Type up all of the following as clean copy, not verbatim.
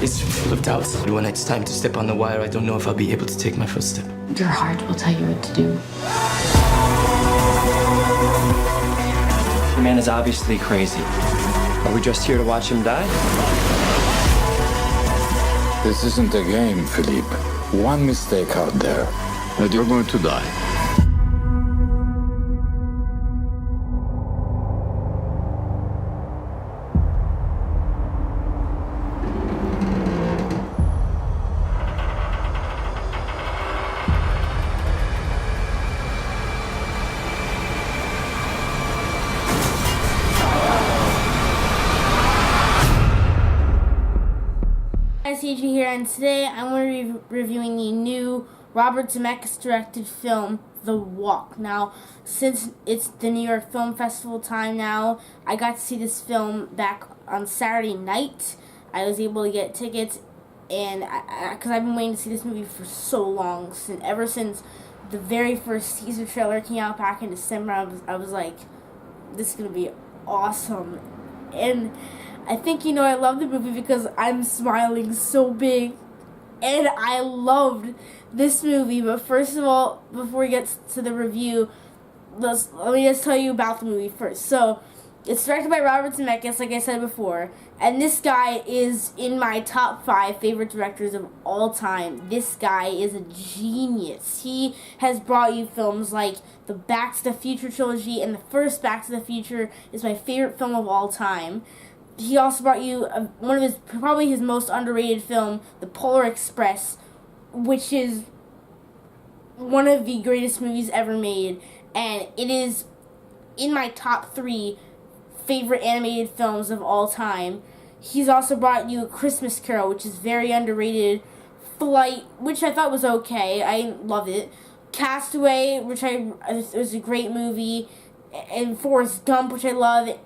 is full of doubts. When it's time to step on the wire, I don't know if I'll be able to take my first step. Your heart will tell you what to do. The man is obviously crazy. Are we just here to watch him die? This isn't a game, Philippe. One mistake out there, and you're going to die. CG here, and today I'm going to be reviewing the new Robert Zemeckis directed film, The Walk. Now, since it's the New York Film Festival time now, I got to see this film back on Saturday night. I was able to get tickets, and because I've been waiting to see this movie for so long, ever since the very first teaser trailer came out back in December. I was like, this is going to be awesome. And I think, I love the movie because I'm smiling so big. And I loved this movie. But first of all, before we get to the review, let me just tell you about the movie first. So, it's directed by Robert Zemeckis, like I said before. And this guy is in my top 5 favorite directors of all time. This guy is a genius. He has brought you films like the Back to the Future trilogy, and the first Back to the Future is my favorite film of all time. He also brought you one of probably his most underrated film, The Polar Express, which is one of the greatest movies ever made, and it is in my top 3 favorite animated films of all time. He's also brought you A Christmas Carol, which is very underrated. Flight, which I thought was okay. I love it. Castaway, which was a great movie, and Forrest Gump, which I love.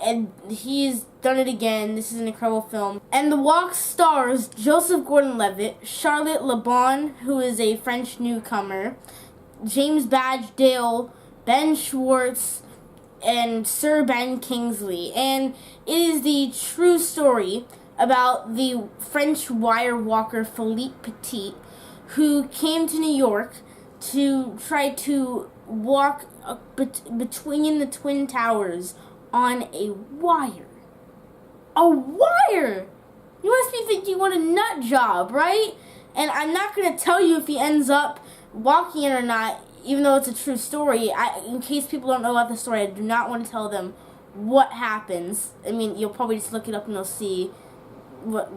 And he's done it again. This is an incredible film. And The Walk stars Joseph Gordon-Levitt, Charlotte Le Bon, who is a French newcomer, James Badge Dale, Ben Schwartz, and Sir Ben Kingsley. And it is the true story about the French wire walker Philippe Petit, who came to New York to try to walk between the Twin Towers on a wire. A wire! You must be thinking, what a nut job, right? And I'm not going to tell you if he ends up walking it or not, even though it's a true story. In case people don't know about the story, I do not want to tell them what happens. I mean, you'll probably just look it up and you'll see what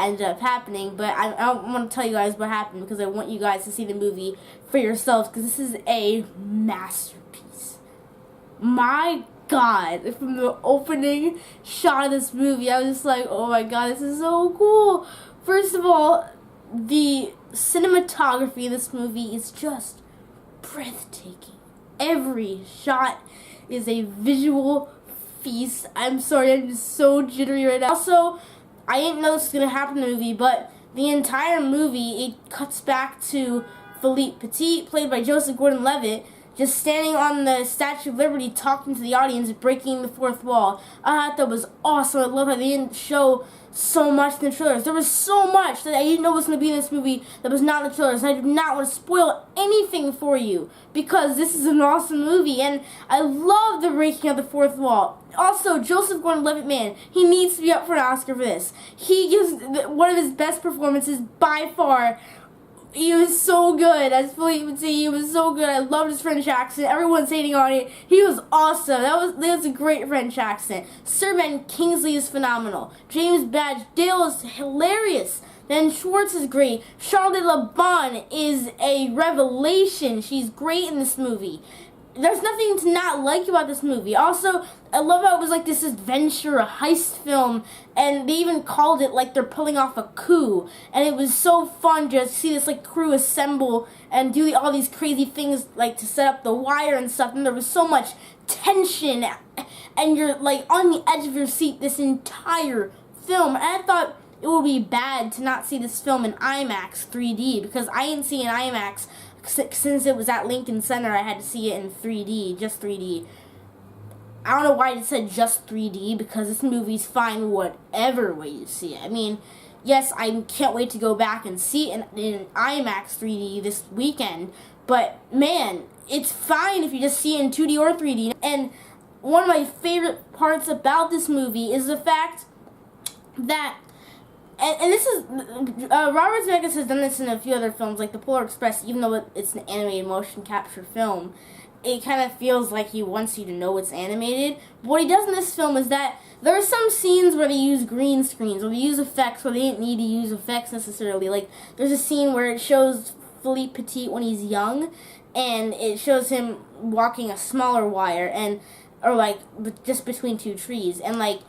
ended up happening. But I don't want to tell you guys what happened because I want you guys to see the movie for yourselves, because this is a masterpiece. My God, from the opening shot of this movie, I was just like, oh my God, this is so cool. First of all, the cinematography of this movie is just breathtaking. Every shot is a visual feast. I'm sorry, I'm just so jittery right now. Also, I didn't know this was going to happen in the movie, but the entire movie, it cuts back to Philippe Petit, played by Joseph Gordon-Levitt, just standing on the Statue of Liberty talking to the audience, breaking the fourth wall. I thought that was awesome. I love how they didn't show so much in the trailers. There was so much that I didn't know was going to be in this movie that was not in the trailers. I do not want to spoil anything for you because this is an awesome movie, and I love the breaking of the fourth wall. Also, Joseph Gordon-Levitt, man, he needs to be up for an Oscar for this. He gives one of his best performances by far. He was so good. As Philippe would say, he was so good. I loved his French accent. Everyone's hating on it. He was awesome. That was a great French accent. Sir Ben Kingsley is phenomenal. James Badge Dale is hilarious. Ben Schwartz is great. Charlotte Le Bon is a revelation. She's great in this movie. There's nothing to not like about this movie. Also, I love how it was like this adventure, a heist film, and they even called it like they're pulling off a coup. And it was so fun to see this like crew assemble and do all these crazy things like to set up the wire and stuff. And there was so much tension, and you're like on the edge of your seat this entire film. And I thought it would be bad to not see this film in IMAX 3D, because I didn't see it in IMAX since it was at Lincoln Center. I had to see it in 3D, just 3D. I don't know why it said just 3D, because this movie's fine whatever way you see it. I mean, yes, I can't wait to go back and see it in IMAX 3D this weekend. But man, it's fine if you just see it in 2D or 3D. And one of my favorite parts about this movie is the fact that, and this is, Robert Zemeckis has done this in a few other films, like The Polar Express. Even though it's an animated motion capture film, it kind of feels like he wants you to know it's animated. But what he does in this film is that there are some scenes where they use green screens, or they use effects where they didn't need to use effects necessarily. Like, there's a scene where it shows Philippe Petit when he's young, and it shows him walking a smaller wire, or like just between two trees, and like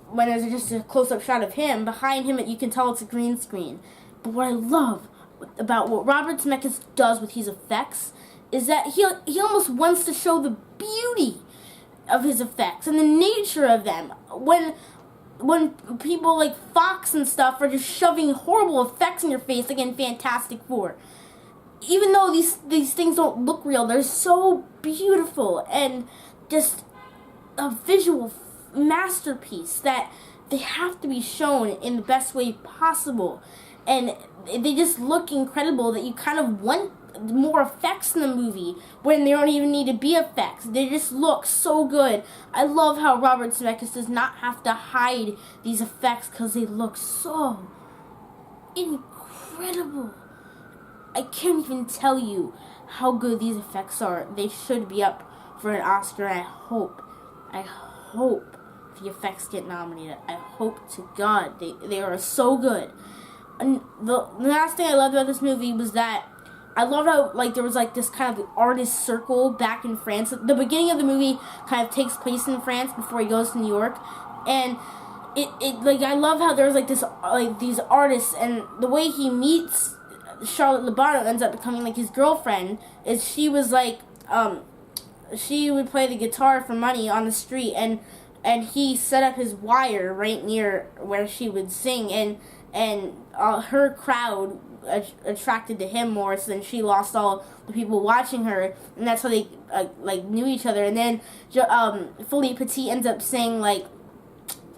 when there's just a close-up shot of him, behind him you can tell it's a green screen. But what I love about what Robert Zemeckis does with his effects is that he almost wants to show the beauty of his effects and the nature of them. When people like Fox and stuff are just shoving horrible effects in your face, like in Fantastic Four, even though these things don't look real, they're so beautiful and just a visual masterpiece that they have to be shown in the best way possible. And they just look incredible that you kind of want more effects in the movie when they don't even need to be effects. They just look so good. I love how Robert Zemeckis does not have to hide these effects because they look so incredible. I can't even tell you how good these effects are. They should be up for an Oscar. I hope the effects get nominated. I hope to God. They are so good. And the last thing I loved about this movie was that I loved how like there was like this kind of artist circle back in France. The beginning of the movie kind of takes place in France before he goes to New York, and it like I love how there's like this like these artists, and the way he meets Charlotte Lobato ends up becoming like his girlfriend. Is she was like she would play the guitar for money on the street, and he set up his wire right near where she would sing, and her crowd attracted to him more, so then she lost all the people watching her, and that's how they like knew each other. And then Philippe Petit ends up saying like,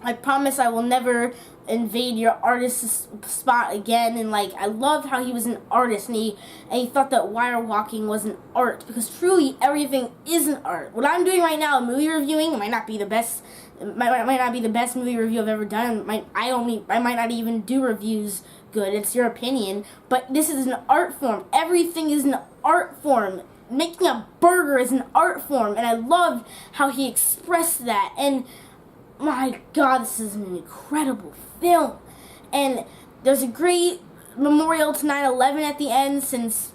I promise I will never invade your artist's spot again. And like I loved how he was an artist, and he thought that wire walking was an art, because truly everything is an art. What I'm doing right now, movie reviewing, might not be the best. Might not be the best movie review I've ever done. I might not even do reviews good. It's your opinion, but this is an art form. Everything is an art form. Making a burger is an art form, and I loved how he expressed that. And my God, this is an incredible film. And there's a great memorial to 9/11 at the end, since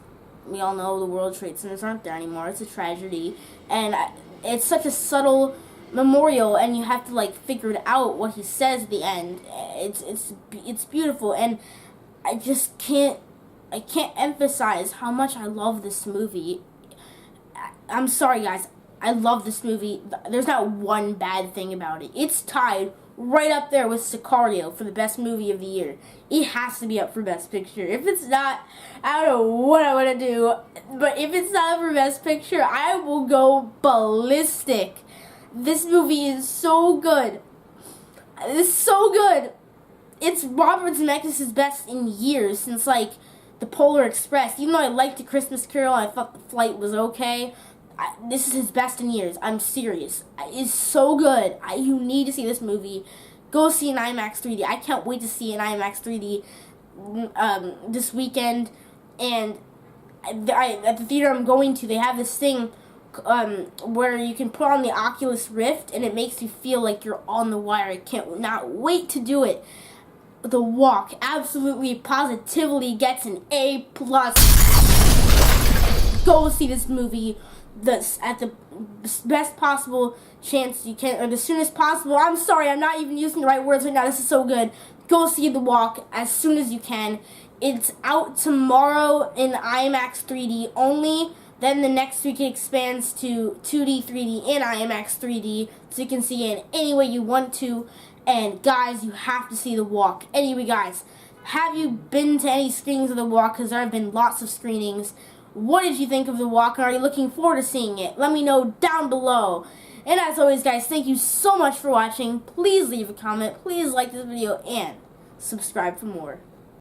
we all know the World Trade Centers aren't there anymore. It's a tragedy, and it's such a subtle memorial, and you have to like figure it out what he says at the end. It's beautiful, and I can't emphasize how much I love this movie. I'm sorry guys, I love this movie. There's not one bad thing about it. It's tied right up there with Sicario for the best movie of the year. It has to be up for Best Picture. If it's not, I don't know what I want to do, but if it's not up for Best Picture, I will go ballistic. This movie is so good. It's so good. It's Robert Zemeckis' best in years, since like The Polar Express. Even though I liked The Christmas Carol, I thought The Flight was okay. This is his best in years. I'm serious. It's so good. You need to see this movie. Go see an IMAX 3D. I can't wait to see an IMAX 3D this weekend. And at the theater I'm going to, they have this thing where you can put on the Oculus Rift, and it makes you feel like you're on the wire. I can't not wait to do it. The Walk absolutely positively gets an A+. Go see this movie at the best possible chance you can, or the soonest possible. I'm sorry, I'm not even using the right words right now. This is so good. Go see The Walk as soon as you can. It's out tomorrow in IMAX 3D only. Then the next week it expands to 2D, 3D, and IMAX 3D, so you can see it in any way you want to. And guys, you have to see The Walk. Anyway, guys, have you been to any screenings of The Walk? Because there have been lots of screenings. What did you think of The Walk? And are you looking forward to seeing it? Let me know down below. And as always, guys, thank you so much for watching. Please leave a comment. Please like this video, and Subscribe for more.